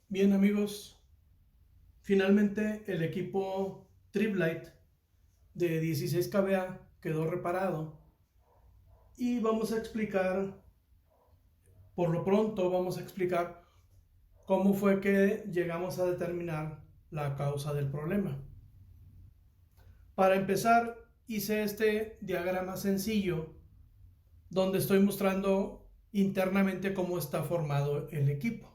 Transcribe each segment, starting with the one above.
Bien amigos, finalmente el equipo Triplite de 16 kVA quedó reparado y vamos a explicar, por lo pronto vamos a explicar cómo fue que llegamos a determinar la causa del problema. Para empezar, hice este diagrama sencillo donde estoy mostrando internamente cómo está formado el equipo.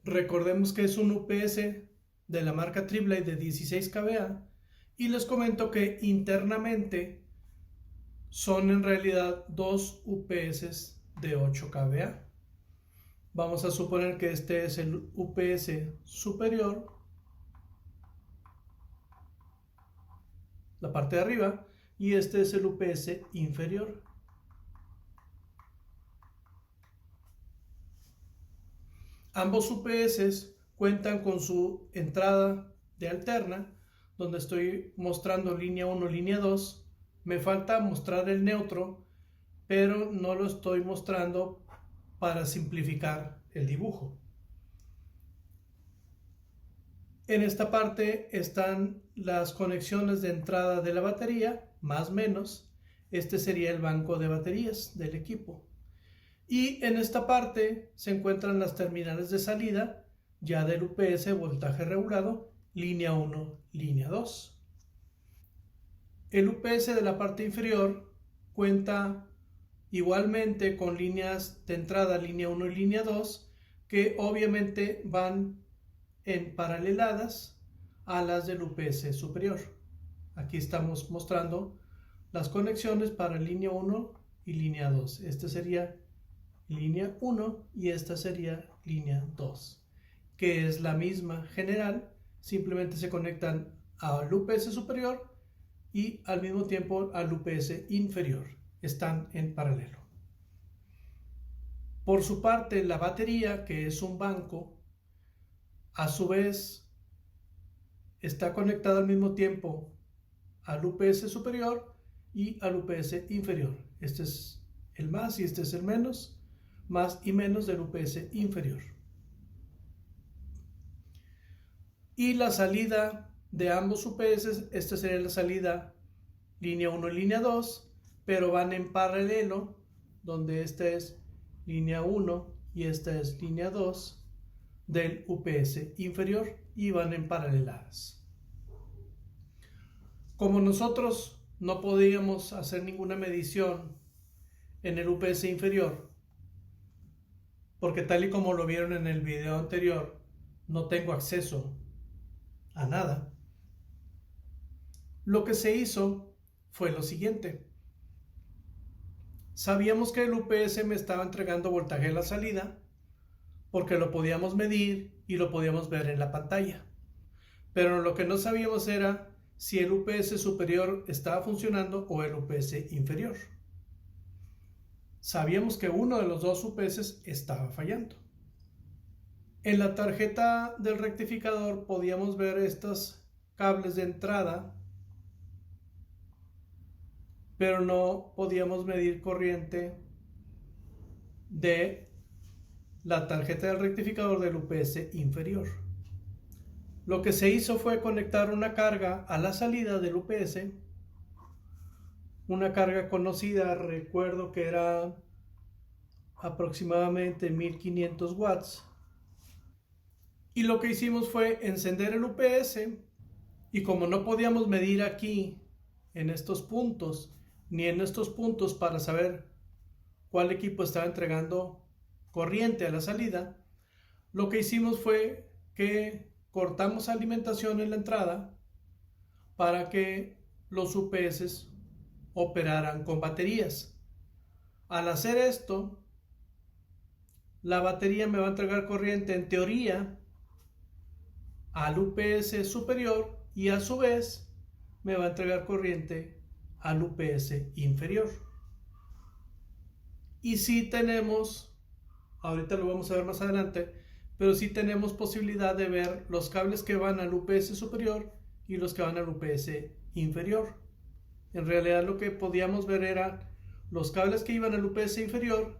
Recordemos que es un UPS de la marca Triplite de 16 kVA y les comento que internamente son en realidad dos UPS de 8 kVA. Vamos a suponer que este es el UPS superior, la parte de arriba, y este es el UPS inferior. Ambos UPS cuentan con su entrada de alterna, donde estoy mostrando línea 1, línea 2. Me falta mostrar el neutro, pero no lo estoy mostrando para simplificar el dibujo. En esta parte están las conexiones de entrada de la batería, más o menos. Este sería el banco de baterías del equipo. Y en esta parte se encuentran las terminales de salida ya del UPS voltaje regulado, línea 1, línea 2. El UPS de la parte inferior cuenta igualmente con líneas de entrada línea 1 y línea 2 que obviamente van en paraleladas a las del UPS superior. Aquí estamos mostrando las conexiones para línea 1 y línea 2. Este sería línea 1 y esta sería línea 2, que es la misma general, simplemente se conectan al UPS superior y al mismo tiempo al UPS inferior, están en paralelo. Por su parte, la batería, que es un banco, a su vez está conectada al mismo tiempo al UPS superior y al UPS inferior. Este es el más y este es el menos, más y menos del UPS inferior. Y la salida de ambos UPS, esta sería la salida línea 1 y línea 2, pero van en paralelo, donde esta es línea 1 y esta es línea 2 del UPS inferior y van en paralelas. Como nosotros no podíamos hacer ninguna medición en el UPS inferior, porque tal y como lo vieron en el video anterior, no tengo acceso a nada. Lo que se hizo fue lo siguiente. Sabíamos que el UPS me estaba entregando voltaje a la salida porque lo podíamos medir y lo podíamos ver en la pantalla. Pero lo que no sabíamos era si el UPS superior estaba funcionando o el UPS inferior. Sabíamos que uno de los dos UPS estaba fallando. En la tarjeta del rectificador podíamos ver estos cables de entrada, pero no podíamos medir corriente de la tarjeta del rectificador del UPS inferior. Lo que se hizo fue conectar una carga a la salida del UPS, una carga conocida, recuerdo que era aproximadamente 1500 watts. Y lo que hicimos fue encender el UPS y como no podíamos medir aquí en estos puntos ni en estos puntos para saber cuál equipo estaba entregando corriente a la salida, lo que hicimos fue que cortamos alimentación en la entrada para que los UPS operaran con baterías. Al hacer esto, la batería me va a entregar corriente en teoría al UPS superior y a su vez me va a entregar corriente al UPS inferior. Y si tenemos, ahorita lo vamos a ver más adelante, pero sí tenemos posibilidad de ver los cables que van al UPS superior y los que van al UPS inferior. En realidad lo que podíamos ver eran los cables que iban al UPS inferior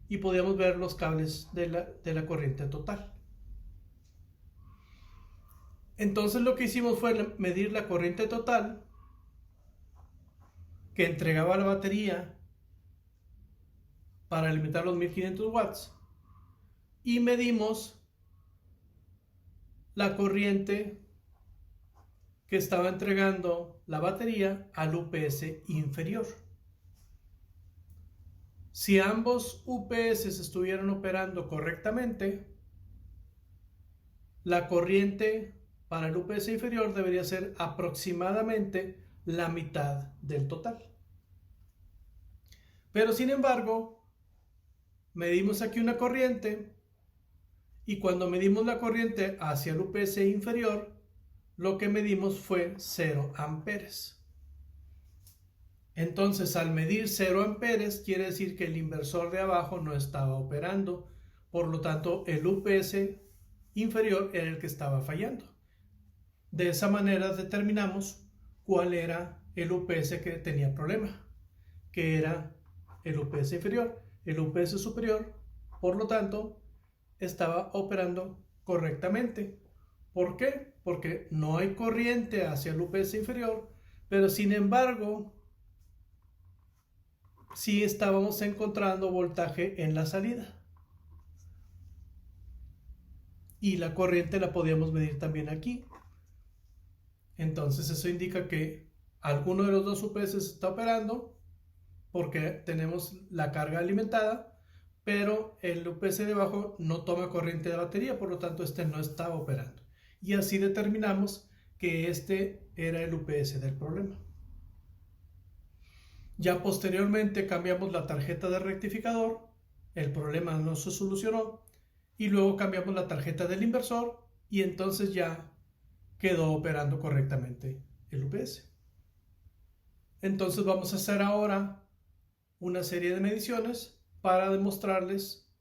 y podíamos ver los cables de la corriente total. Entonces lo que hicimos fue medir la corriente total que entregaba la batería para alimentar los 1500 watts y medimos la corriente que estaba entregando la batería al UPS inferior. Si ambos UPS estuvieran operando correctamente, la corriente para el UPS inferior debería ser aproximadamente la mitad del total. Pero sin embargo, medimos aquí una corriente y cuando medimos la corriente hacia el UPS inferior, lo que medimos fue 0 amperes. Entonces, al medir 0 amperes, quiere decir que el inversor de abajo no estaba operando. Por lo tanto, el UPS inferior era el que estaba fallando. De esa manera determinamos cuál era el UPS que tenía problema, que era el UPS inferior. El UPS superior, por lo tanto, estaba operando correctamente. ¿Por qué? Porque no hay corriente hacia el UPS inferior, pero sin embargo, sí estábamos encontrando voltaje en la salida. Y la corriente la podíamos medir también aquí. Entonces eso indica que alguno de los dos UPS está operando porque tenemos la carga alimentada, pero el UPS de abajo no toma corriente de batería, por lo tanto este no estaba operando. Y así determinamos que este era el UPS del problema. Ya posteriormente cambiamos la tarjeta de rectificador, el problema no se solucionó, y luego cambiamos la tarjeta del inversor y entonces ya quedó operando correctamente el UPS. Entonces vamos a hacer ahora una serie de mediciones para demostrarles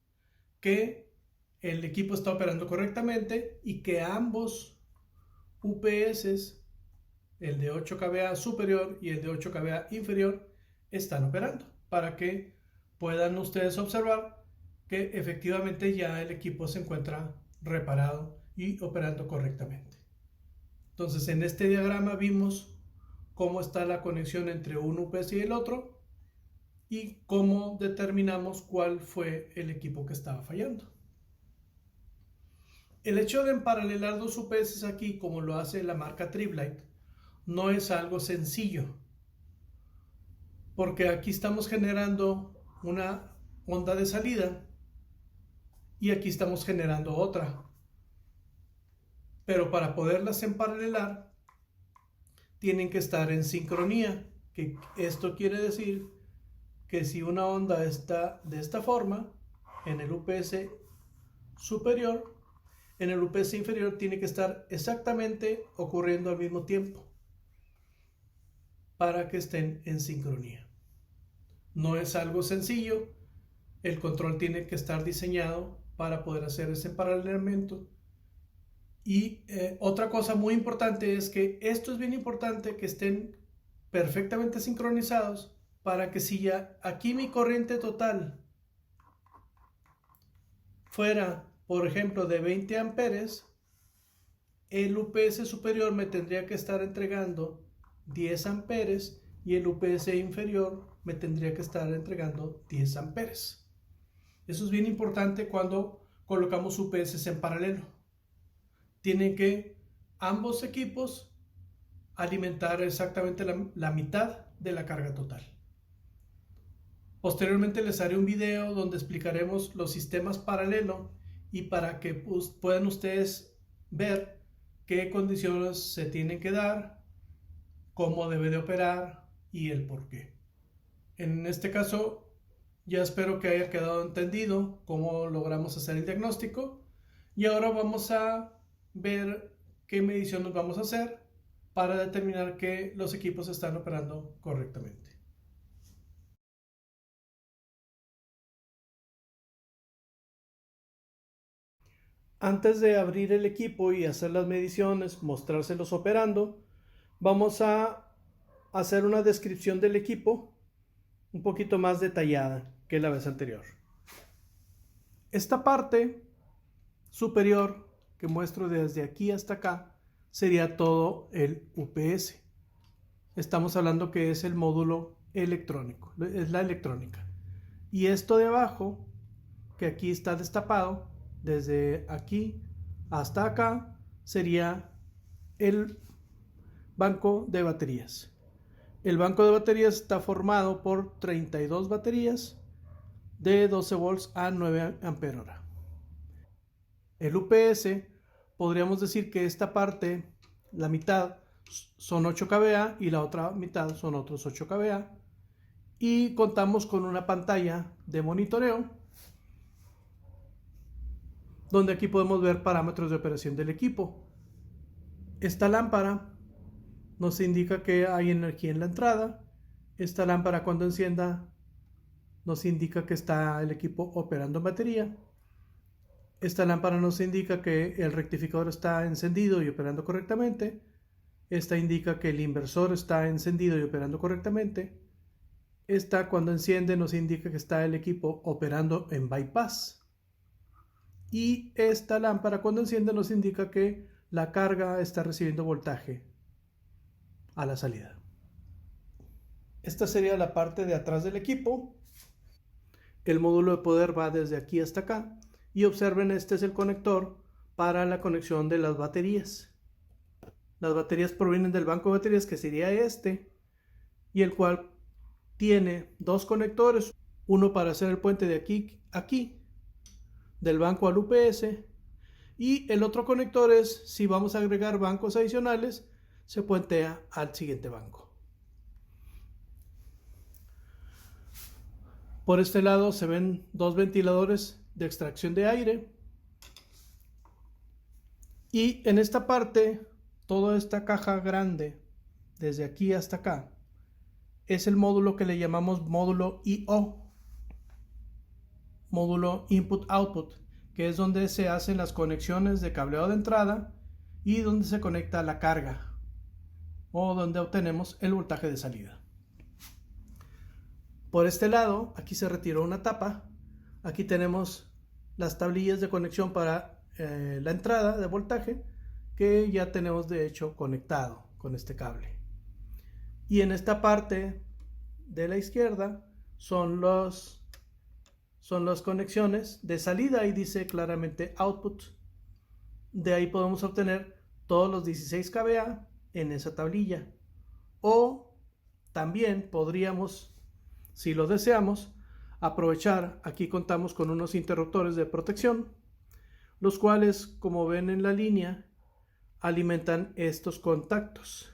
que el equipo está operando correctamente y que ambos UPS, el de 8 kVA superior y el de 8 kVA inferior, están operando, para que puedan ustedes observar que efectivamente ya el equipo se encuentra reparado y operando correctamente. Entonces, en este diagrama vimos cómo está la conexión entre un UPS y el otro y cómo determinamos cuál fue el equipo que estaba fallando. El hecho de emparalelar dos UPS aquí, como lo hace la marca Triblight, no es algo sencillo, porque aquí estamos generando una onda de salida y aquí estamos generando otra. Pero para poderlas empalelar, tienen que estar en sincronía, que esto quiere decir que si una onda está de esta forma, en el UPS superior, en el UPS inferior tiene que estar exactamente ocurriendo al mismo tiempo para que estén en sincronía. No es algo sencillo, el control tiene que estar diseñado para poder hacer ese paralelamiento. Y otra cosa muy importante es que esto es bien importante que estén perfectamente sincronizados para que si ya aquí mi corriente total fuera, por ejemplo, de 20 amperes, el UPS superior me tendría que estar entregando 10 amperes y el UPS inferior me tendría que estar entregando 10 amperes. Eso es bien importante cuando colocamos UPS en paralelo. Tienen que ambos equipos alimentar exactamente la mitad de la carga total. Posteriormente les haré un video donde explicaremos los sistemas paralelo y para que puedan ustedes ver qué condiciones se tienen que dar, cómo debe de operar y el por qué. En este caso ya espero que haya quedado entendido cómo logramos hacer el diagnóstico y ahora vamos a ver qué mediciones vamos a hacer para determinar que los equipos están operando correctamente. Antes de abrir el equipo y hacer las mediciones, mostrárselos operando, vamos a hacer una descripción del equipo un poquito más detallada que la vez anterior. Esta parte superior que muestro desde aquí hasta acá sería todo el UPS. Estamos hablando que es el módulo electrónico, es la electrónica. Y esto de abajo, que aquí está destapado, desde aquí hasta acá, sería el banco de baterías. El banco de baterías está formado por 32 baterías de 12 volts a 9 ampere hora. El UPS, podríamos decir que esta parte, la mitad son 8 kVA y la otra mitad son otros 8 kVA. Y contamos con una pantalla de monitoreo donde aquí podemos ver parámetros de operación del equipo. Esta lámpara nos indica que hay energía en la entrada. Esta lámpara, cuando encienda, nos indica que está el equipo operando en batería. Esta lámpara nos indica que el rectificador está encendido y operando correctamente. Esta indica que el inversor está encendido y operando correctamente. Esta, cuando enciende, nos indica que está el equipo operando en bypass. Y esta lámpara, cuando enciende, nos indica que la carga está recibiendo voltaje a la salida. Esta sería la parte de atrás del equipo. El módulo de poder va desde aquí hasta acá. Y observen, este es el conector para la conexión de las baterías. Las baterías provienen del banco de baterías, que sería este, y el cual tiene dos conectores, uno para hacer el puente de aquí a aquí, del banco al UPS, y el otro conector es, si vamos a agregar bancos adicionales, se puentea al siguiente banco. Por este lado se ven dos ventiladores de extracción de aire, y en esta parte, toda esta caja grande, desde aquí hasta acá, es el módulo que le llamamos módulo I/O, módulo Input-Output, que es donde se hacen las conexiones de cableado de entrada y donde se conecta la carga, o donde obtenemos el voltaje de salida. Por este lado, aquí se retiró una tapa. Aquí tenemos las tablillas de conexión para la entrada de voltaje, que ya tenemos de hecho conectado con este cable. Y en esta parte de la izquierda son las conexiones de salida, y dice claramente output. De ahí podemos obtener todos los 16 kVA en esa tablilla. O también podríamos, si lo deseamos, aprovechar, aquí contamos con unos interruptores de protección, los cuales, como ven en la línea, alimentan estos contactos.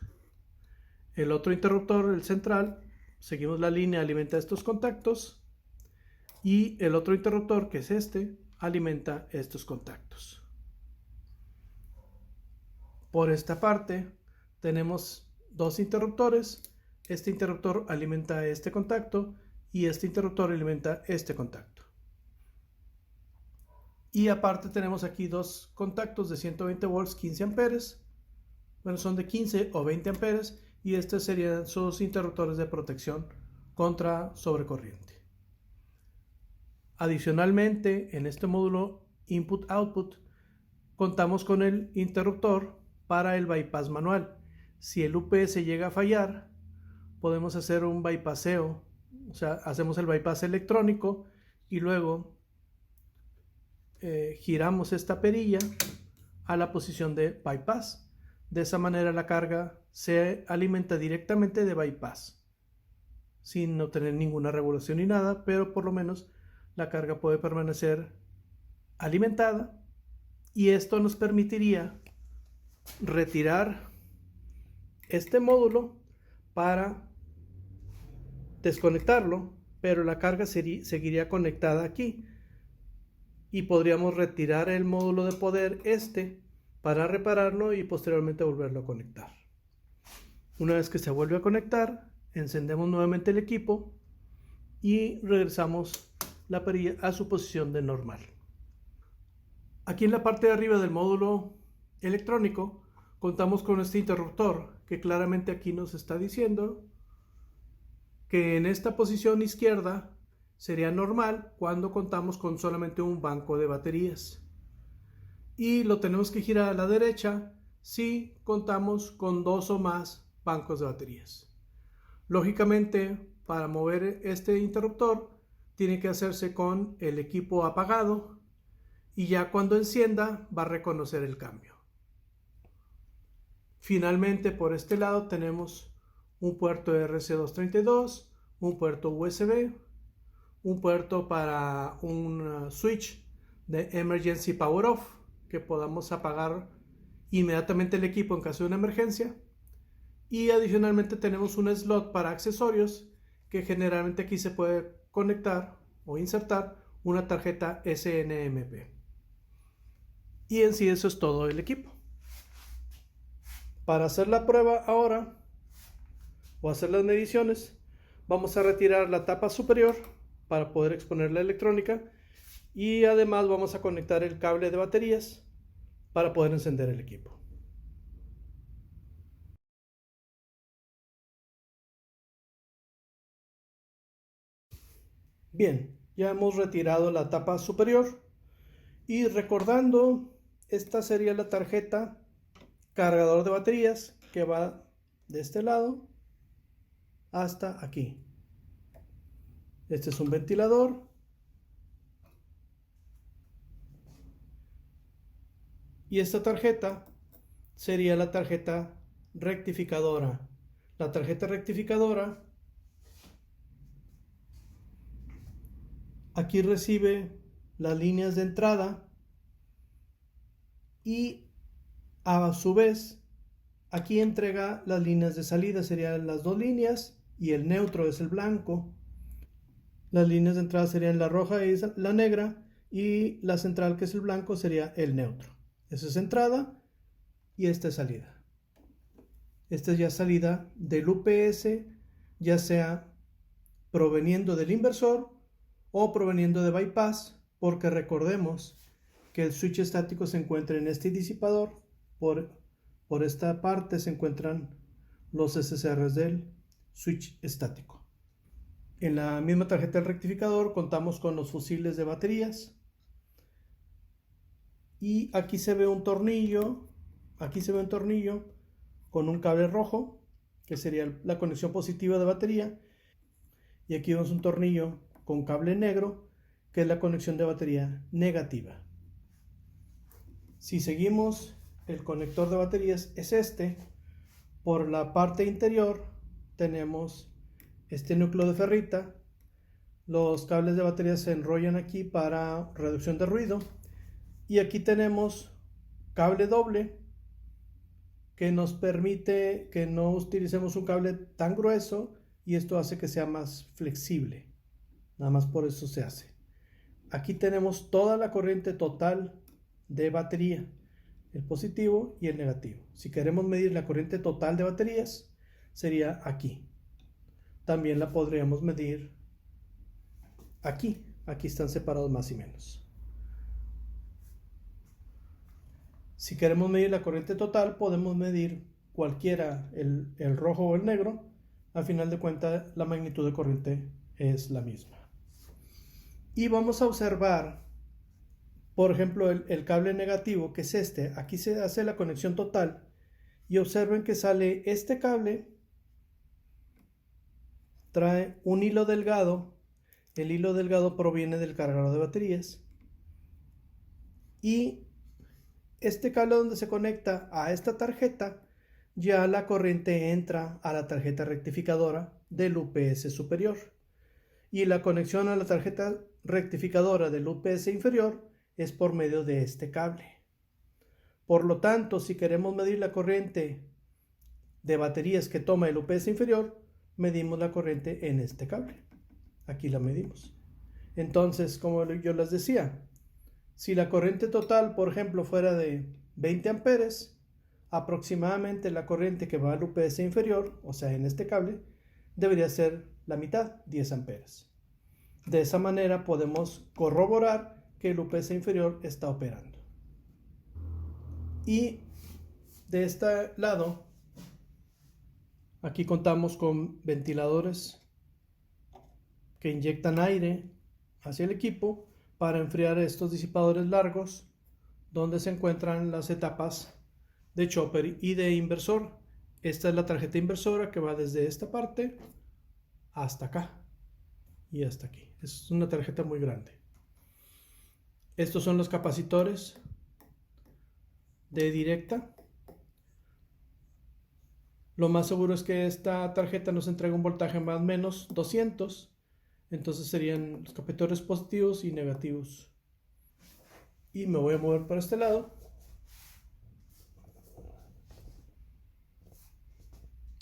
El otro interruptor, el central, seguimos la línea, alimenta estos contactos, y el otro interruptor, que es este, alimenta estos contactos. Por esta parte tenemos dos interruptores. Este interruptor alimenta este contacto y este interruptor alimenta este contacto. Y aparte tenemos aquí dos contactos de 120 volts, 15 amperes. Bueno, son de 15 o 20 amperes, y estos serían sus interruptores de protección contra sobrecorriente. Adicionalmente, en este módulo Input-Output contamos con el interruptor para el bypass manual. Si el UPS llega a fallar, podemos hacer un bypasseo, o sea, hacemos el bypass electrónico y luego giramos esta perilla a la posición de bypass. De esa manera la carga se alimenta directamente de bypass, sin no tener ninguna regulación ni nada, pero por lo menos la carga puede permanecer alimentada, y esto nos permitiría retirar este módulo para desconectarlo, pero la carga seguiría conectada aquí, y podríamos retirar el módulo de poder para repararlo y posteriormente volverlo a conectar. Una vez que se vuelve a conectar, encendemos nuevamente el equipo y regresamos la perilla a su posición de normal. Aquí en la parte de arriba del módulo electrónico contamos con este interruptor, que claramente aquí nos está diciendo que en esta posición izquierda sería normal cuando contamos con solamente un banco de baterías, y lo tenemos que girar a la derecha si contamos con 2 o más bancos de baterías. Lógicamente, para mover este interruptor tiene que hacerse con el equipo apagado y ya cuando encienda va a reconocer el cambio. Finalmente, por este lado tenemos un puerto RC232, un puerto USB, un puerto para un switch de Emergency Power Off, que podamos apagar inmediatamente el equipo en caso de una emergencia. Y adicionalmente tenemos un slot para accesorios, que generalmente aquí se puede conectar o insertar una tarjeta SNMP. Y en sí eso es todo el equipo. Para hacer la prueba ahora, o hacer las mediciones, vamos a retirar la tapa superior para poder exponer la electrónica y además vamos a conectar el cable de baterías para poder encender el equipo. Bien, ya hemos retirado la tapa superior y recordando, esta sería la tarjeta cargador de baterías que va de este lado hasta aquí. Este es un ventilador. Y esta tarjeta sería la tarjeta rectificadora. La tarjeta rectificadora aquí recibe las líneas de entrada y a su vez aquí entrega las líneas de salida, serían las 2 líneas y el neutro es el blanco. Las líneas de entrada serían la roja y la negra y la central, que es el blanco, sería el neutro. Esa es entrada y esta es salida. Esta es ya salida del UPS, ya sea proveniendo del inversor o proveniendo de bypass, porque recordemos que el switch estático se encuentra en este disipador. Por esta parte se encuentran los SCRs del switch estático. En la misma tarjeta del rectificador contamos con los fusibles de baterías. Y aquí se ve un tornillo, con un cable rojo, que sería la conexión positiva de batería. Y aquí vemos un tornillo con cable negro, que es la conexión de batería negativa. Si seguimos, el conector de baterías es este. Por la parte interior tenemos este núcleo de ferrita. Los cables de batería se enrollan aquí para reducción de ruido. Y aquí tenemos cable doble, que nos permite que no utilicemos un cable tan grueso y esto hace que sea más flexible. Nada más por eso se hace. Aquí tenemos toda la corriente total de batería, el positivo y el negativo. Si queremos medir la corriente total de baterías, sería aquí. También la podríamos medir aquí. Aquí están separados más y menos. Si queremos medir la corriente total, podemos medir cualquiera, el rojo o el negro. Al final de cuentas, la magnitud de corriente es la misma. Y vamos a observar, por ejemplo, el cable negativo, que es este. Aquí se hace la conexión total y observen que sale este cable, trae un hilo delgado. El hilo delgado proviene del cargador de baterías y este cable donde se conecta a esta tarjeta, ya la corriente entra a la tarjeta rectificadora del UPS superior. Y la conexión a la tarjeta rectificadora del UPS inferior es por medio de este cable. Por lo tanto, si queremos medir la corriente de baterías que toma el UPS inferior, medimos la corriente en este cable. Aquí la medimos. Entonces, como yo les decía, si la corriente total, por ejemplo, fuera de 20 amperes, aproximadamente la corriente que va al UPS inferior, o sea, en este cable, debería ser la mitad, 10 amperes. De esa manera podemos corroborar que el UPS inferior está operando. Y de este lado, aquí contamos con ventiladores que inyectan aire hacia el equipo para enfriar estos disipadores largos donde se encuentran las etapas de chopper y de inversor. Esta es la tarjeta inversora que va desde esta parte hasta acá y hasta aquí. Es una tarjeta muy grande. Estos son los capacitores de directa. Lo más seguro es que esta tarjeta nos entregue un voltaje más o menos 200. Entonces serían los capacitores positivos y negativos. Y me voy a mover para este lado.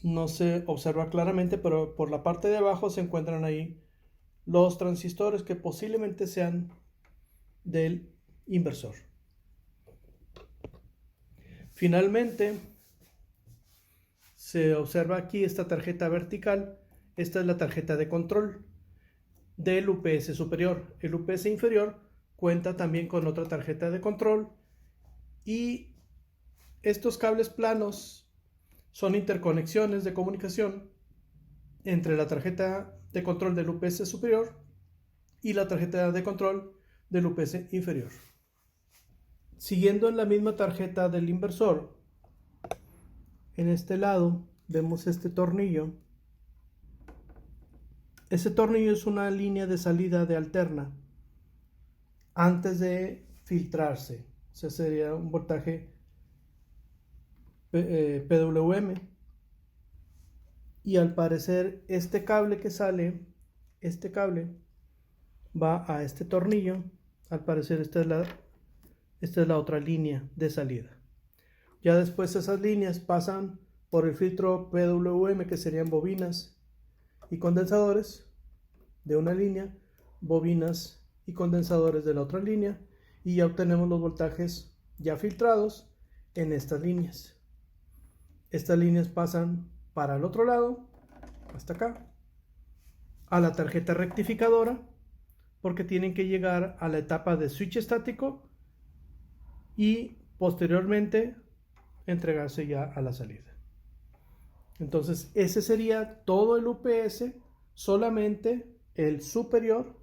No se observa claramente, pero por la parte de abajo se encuentran ahí los transistores que posiblemente sean del inversor. Finalmente, se observa aquí esta tarjeta vertical. Esta es la tarjeta de control del UPS superior. El UPS inferior cuenta también con otra tarjeta de control, y estos cables planos son interconexiones de comunicación entre la tarjeta de control del UPS superior y la tarjeta de control del UPS inferior. Siguiendo en la misma tarjeta del inversor, en este lado vemos este tornillo. Ese tornillo es una línea de salida de alterna antes de filtrarse. O sea, sería un voltaje PWM. Y al parecer este cable que sale, este cable va a este tornillo. Al parecer esta es la otra línea de salida. Ya después esas líneas pasan por el filtro PWM, que serían bobinas y condensadores de una línea, bobinas y condensadores de la otra línea, y ya obtenemos los voltajes ya filtrados en estas líneas. Estas líneas pasan para el otro lado, hasta acá, a la tarjeta rectificadora, porque tienen que llegar a la etapa de switch estático y posteriormente entregarse ya a la salida. Entonces ese sería todo el UPS, solamente el superior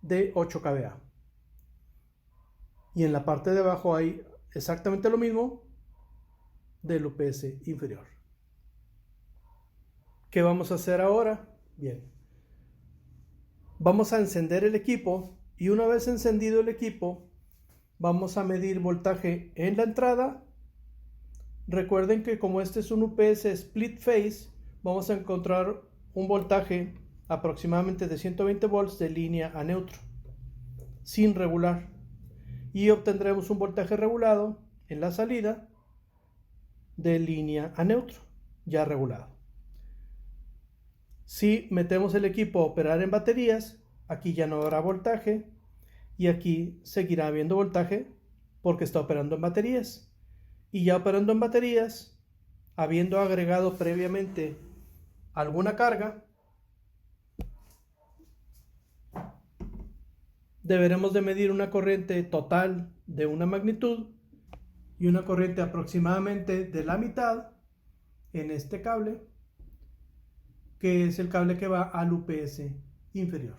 de 8 kVA. Y en la parte de abajo hay exactamente lo mismo del UPS inferior. ¿Qué vamos a hacer ahora? Bien, vamos a encender el equipo, y una vez encendido el equipo vamos a medir voltaje en la entrada. Recuerden que como este es un UPS split phase, vamos a encontrar un voltaje aproximadamente de 120 volts de línea a neutro, sin regular, y obtendremos un voltaje regulado en la salida de línea a neutro, ya regulado. Si metemos el equipo a operar en baterías, aquí ya no habrá voltaje, y aquí seguirá habiendo voltaje porque está operando en baterías. Y ya operando en baterías, habiendo agregado previamente alguna carga, deberemos de medir una corriente total de una magnitud y una corriente aproximadamente de la mitad en este cable, que es el cable que va al UPS inferior.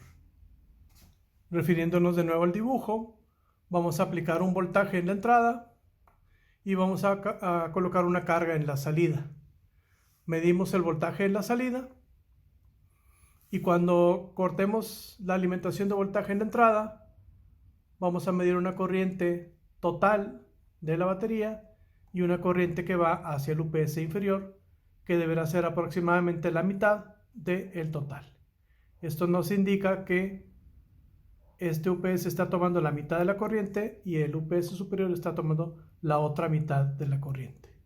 Refiriéndonos de nuevo al dibujo, vamos a aplicar un voltaje en la entrada y vamos a colocar una carga en la salida. Medimos el voltaje en la salida, y cuando cortemos la alimentación de voltaje en la entrada, vamos a medir una corriente total de la batería y una corriente que va hacia el UPS inferior, que deberá ser aproximadamente la mitad del total. Esto nos indica que este UPS está tomando la mitad de la corriente y el UPS superior está tomando la otra mitad de la corriente.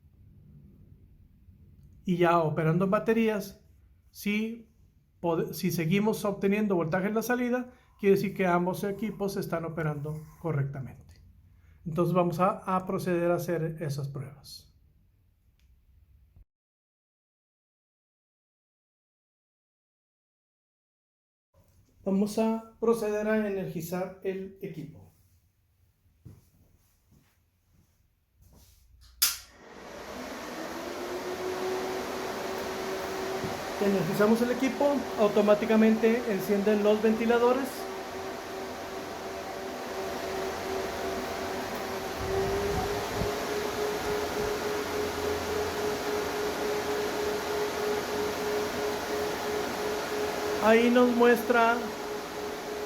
Y ya operando en baterías, si seguimos obteniendo voltaje en la salida, quiere decir que ambos equipos están operando correctamente. Entonces vamos a proceder a hacer esas pruebas. Vamos a proceder a energizar el equipo. Energizamos el equipo, automáticamente encienden los ventiladores. Ahí nos muestra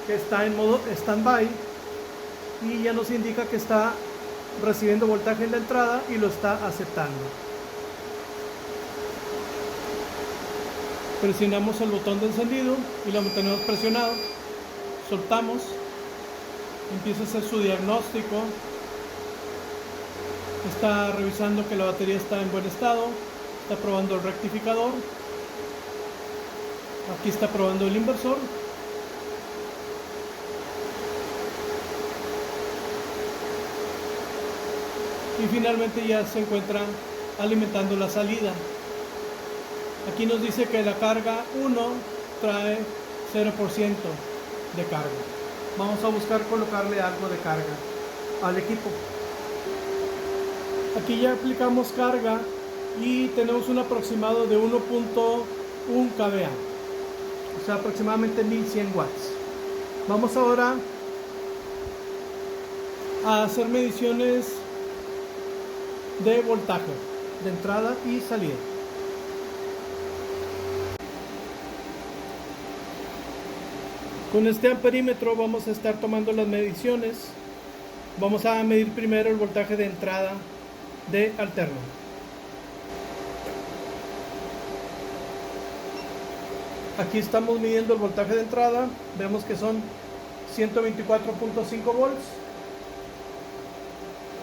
que está en modo standby y ya nos indica que está recibiendo voltaje en la entrada y lo está aceptando. Presionamos el botón de encendido y lo mantenemos presionado. Soltamos. Empieza a hacer su diagnóstico. Está revisando que la batería está en buen estado. Está probando el rectificador. Aquí está probando el inversor. Y finalmente ya se encuentra alimentando la salida. Aquí nos dice que la carga 1 trae 0% de carga. Vamos a buscar colocarle algo de carga al equipo. Aquí ya aplicamos carga y tenemos un aproximado de 1.1 kVA, o sea aproximadamente 1100 watts. Vamos ahora a hacer mediciones de voltaje de entrada y salida. Con este amperímetro vamos a estar tomando las mediciones. Vamos a medir primero el voltaje de entrada de alterno. Aquí estamos midiendo el voltaje de entrada. Vemos que son 124.5 volts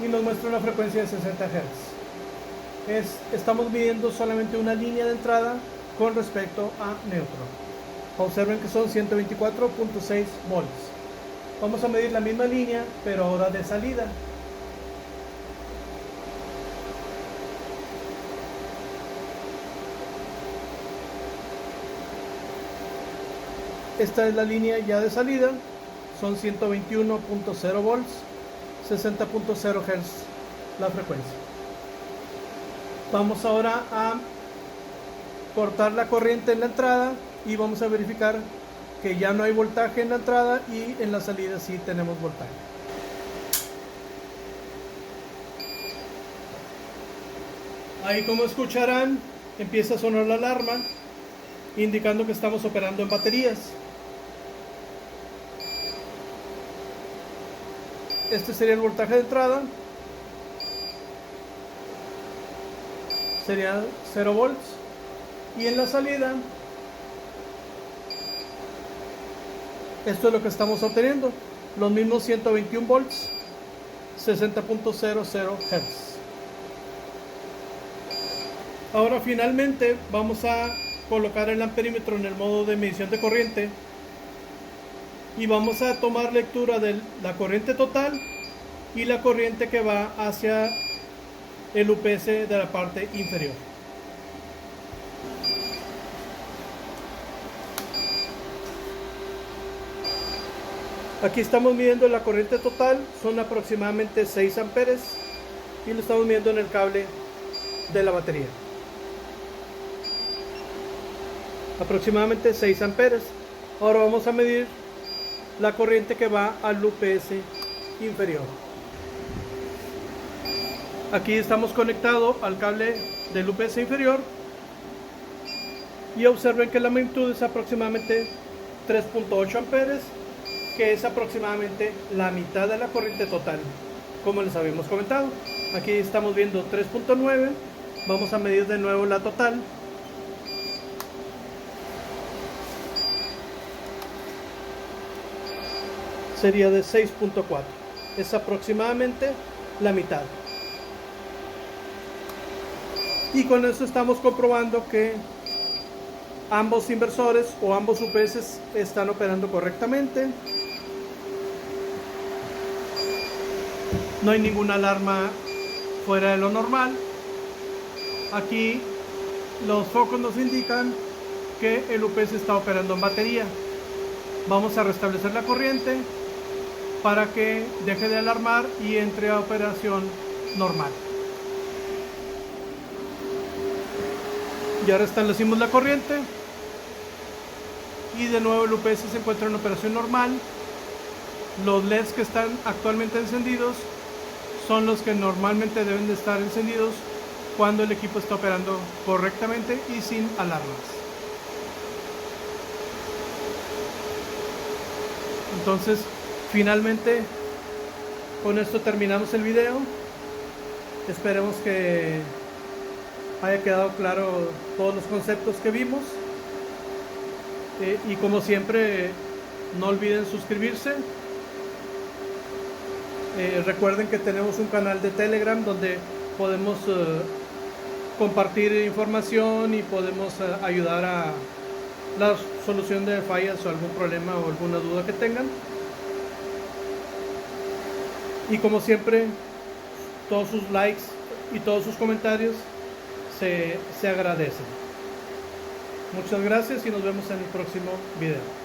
y nos muestra una frecuencia de 60 Hz. Estamos midiendo solamente una línea de entrada con respecto a neutro. Observen que son 124.6 volts. Vamos a medir la misma línea, pero ahora de salida. Esta es la línea ya de salida. Son 121.0 volts, 60.0 Hz la frecuencia. Vamos ahora a cortar la corriente en la entrada y vamos a verificar que ya no hay voltaje en la entrada y en la salida sí tenemos voltaje. Ahí, como escucharán, empieza a sonar la alarma indicando que estamos operando en baterías. Este sería el voltaje de entrada. Sería 0 volts. Y en la salida, esto es lo que estamos obteniendo. Los mismos 121 volts, 60.00 Hz. Ahora finalmente vamos a colocar el amperímetro en el modo de medición de corriente. Y vamos a tomar lectura de la corriente total y la corriente que va hacia el UPS de la parte inferior. Aquí estamos midiendo la corriente total, son aproximadamente 6 amperes y lo estamos midiendo en el cable de la batería. Aproximadamente 6 amperes. Ahora vamos a medir la corriente que va al UPS inferior. Aquí estamos conectados al cable del UPS inferior y observen que la magnitud es aproximadamente 3.8 amperes, que es aproximadamente la mitad de la corriente total, como les habíamos comentado. Aquí estamos viendo 3.9. Vamos a medir de nuevo la total. Sería de 6.4. Es aproximadamente la mitad. Y con eso estamos comprobando que ambos inversores o ambos UPS están operando correctamente. No hay ninguna alarma fuera de lo normal. Aquí los focos nos indican que el UPS está operando en batería. Vamos a restablecer la corriente para que deje de alarmar y entre a operación normal. Ya restablecimos la corriente y de nuevo el UPS se encuentra en operación normal. Los LEDs que están actualmente encendidos son los que normalmente deben de estar encendidos cuando el equipo está operando correctamente y sin alarmas. Entonces, finalmente, con esto terminamos el video. Esperemos que haya quedado claro todos los conceptos que vimos. Y como siempre, no olviden suscribirse. Recuerden que tenemos un canal de Telegram donde podemos compartir información y podemos ayudar a la solución de fallas o algún problema o alguna duda que tengan. Y como siempre, todos sus likes y todos sus comentarios se agradecen. Muchas gracias y nos vemos en el próximo video.